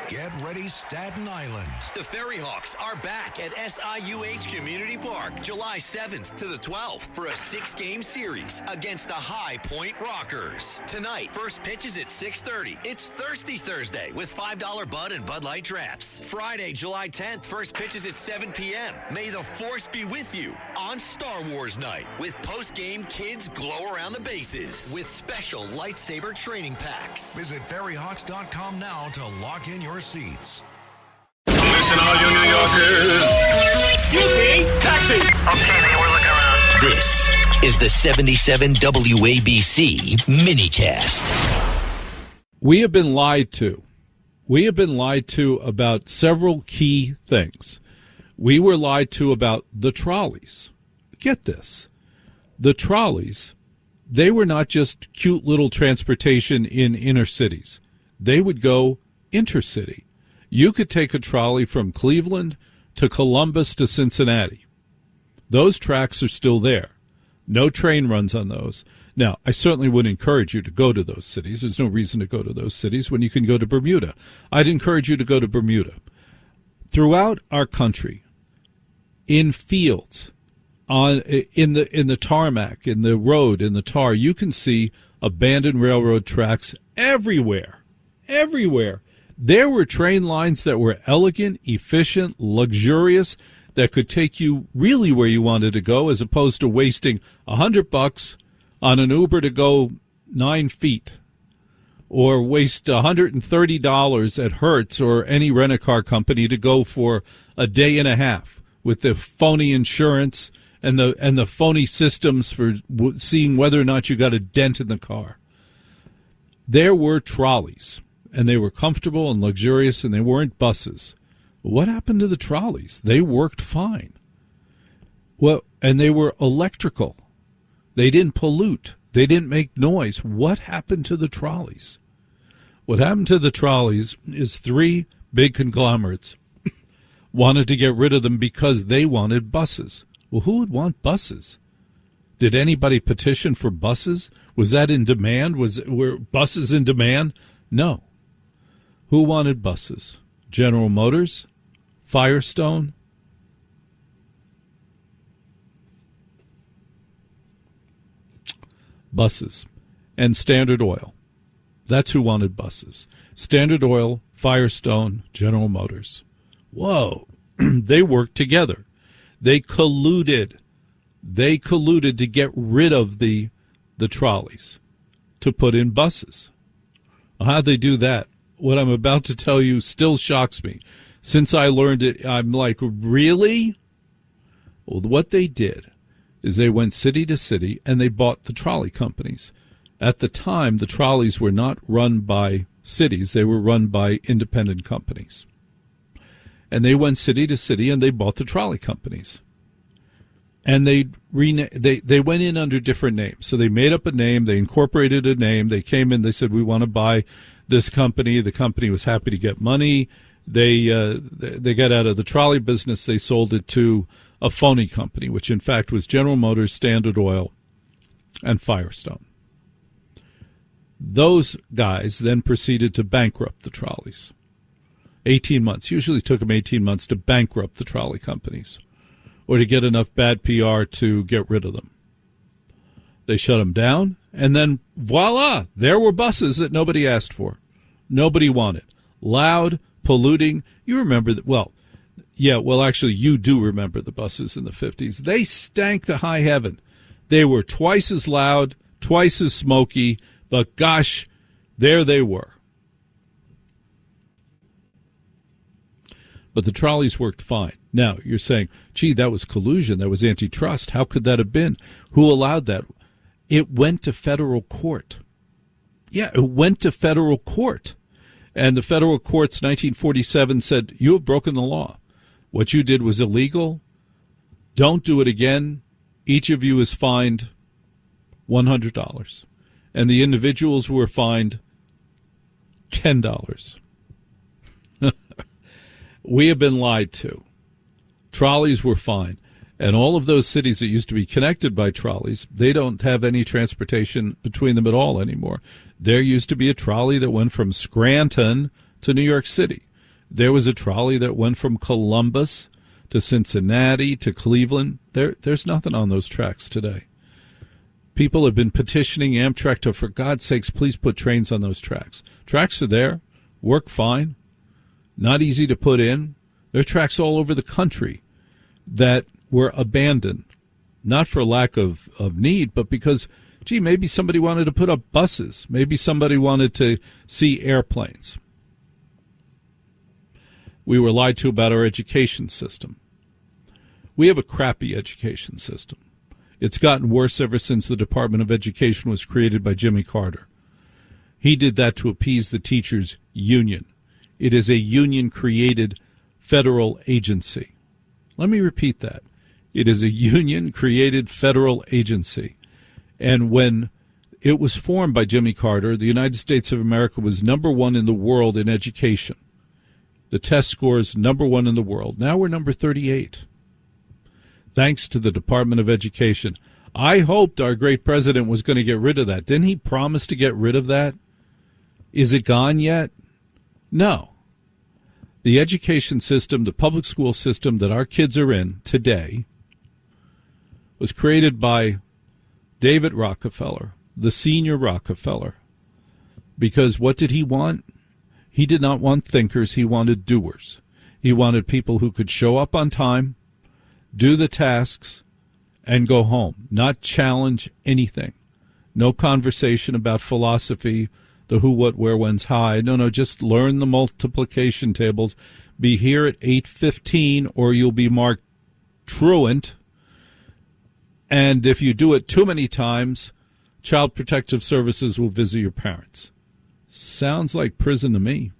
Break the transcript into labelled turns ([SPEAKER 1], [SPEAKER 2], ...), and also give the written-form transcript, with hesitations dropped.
[SPEAKER 1] Get ready, Staten Island.
[SPEAKER 2] The Ferry Hawks are back at SIUH Community Park July 7th to the 12th for a 6-game series against the High Point Rockers. Tonight, first pitch is at 6:30. It's Thirsty Thursday with $5 Bud and Bud Light drafts. Friday, July 10th, first pitch is at 7 p.m. May the Force be with you on Star Wars Night with post-game kids glow around the bases with special lightsaber training packs.
[SPEAKER 1] Visit ferryhawks.com now to lock in your seats.
[SPEAKER 3] Listen, all you New Yorkers. Excuse me. Taxi.
[SPEAKER 4] Okay, man, we're looking around.
[SPEAKER 2] This is the 77 WABC minicast.
[SPEAKER 5] We have been lied to. We have been lied to about several key things. We were lied to about the trolleys. Get this. The trolleys, they were not just cute little transportation in inner cities. They would go intercity. You could take a trolley from Cleveland to Columbus to Cincinnati. Those tracks are still there. No train runs on those. Now, I certainly would encourage you to go to those cities. There's no reason to go to those cities when you can go to Bermuda. I'd encourage you to go to Bermuda. Throughout our country, in fields, in the tarmac, in the road, in the tar, you can see abandoned railroad tracks everywhere. Everywhere. There were train lines that were elegant, efficient, luxurious, that could take you really where you wanted to go, as opposed to wasting $100 on an Uber to go 9 feet, or waste $130 at Hertz or any rent-a-car company to go for a day and a half with the phony insurance and the phony systems for seeing whether or not you got a dent in the car. There were trolleys, and they were comfortable and luxurious, and they weren't buses. What happened to the trolleys? They worked fine. Well, and they were electrical. They didn't pollute. They didn't make noise. What happened to the trolleys? What happened to the trolleys is 3 big conglomerates wanted to get rid of them because they wanted buses. Well, who would want buses? Did anybody petition for buses? Was that in demand? Were buses in demand? No. Who wanted buses? General Motors? Firestone? Buses. And Standard Oil. That's who wanted buses. Standard Oil, Firestone, General Motors. Whoa. They worked together. They colluded. They colluded to get rid of the trolleys, to put in buses. How'd they do that? What I'm about to tell you still shocks me. Since I learned it, I'm like, really? Well, what they did is they went city to city and they bought the trolley companies. At the time, the trolleys were not run by cities. They were run by independent companies. And they went city to city and they bought the trolley companies. And they went in under different names. So they made up a name. They incorporated a name. They came in. They said, we want to buy this company. The company was happy to get money. They got out of the trolley business. They sold it to a phony company, which in fact was General Motors, Standard Oil, and Firestone. Those guys then proceeded to bankrupt the trolleys. 18 months. Usually took them 18 months to bankrupt the trolley companies or to get enough bad PR to get rid of them. They shut them down, and then voila, there were buses that nobody asked for. Nobody wanted. Loud, polluting. You remember that? Well, yeah, well, actually, you do remember the buses in the 50s. They stank to high heaven. They were twice as loud, twice as smoky, but gosh, there they were. But the trolleys worked fine. Now, you're saying, gee, that was collusion, that was antitrust. How could that have been? Who allowed that? It went to federal court. Yeah, it went to federal court. And the federal courts, 1947, said, you have broken the law. What you did was illegal. Don't do it again. Each of you is fined $100. And the individuals were fined $10. We have been lied to. Trolleys were fine. And all of those cities that used to be connected by trolleys, they don't have any transportation between them at all anymore. There used to be a trolley that went from Scranton to New York City. There was a trolley that went from Columbus to Cincinnati to Cleveland. There's nothing on those tracks today. People have been petitioning Amtrak to, for God's sakes, please put trains on those tracks. Tracks are there, work fine, not easy to put in. There are tracks all over the country that were abandoned, not for lack of need, but because, gee, maybe somebody wanted to put up buses. Maybe somebody wanted to see airplanes. We were lied to about our education system. We have a crappy education system. It's gotten worse ever since the Department of Education was created by Jimmy Carter. He did that to appease the teachers' union. It is a union-created federal agency. Let me repeat that. It is a union-created federal agency. And when it was formed by Jimmy Carter, the United States of America was number one in the world in education. The test scores, number one in the world. Now we're number 38. Thanks to the Department of Education. I hoped our great president was going to get rid of that. Didn't he promise to get rid of that? Is it gone yet? No. The education system, the public school system that our kids are in today was created by David Rockefeller, the senior Rockefeller. Because what did he want? He did not want thinkers. He wanted doers. He wanted people who could show up on time, do the tasks, and go home, not challenge anything. No conversation about philosophy, the who, what, where, when's, how. No, just learn the multiplication tables. Be here at 8:15 or you'll be marked truant. And if you do it too many times, Child Protective Services will visit your parents. Sounds like prison to me.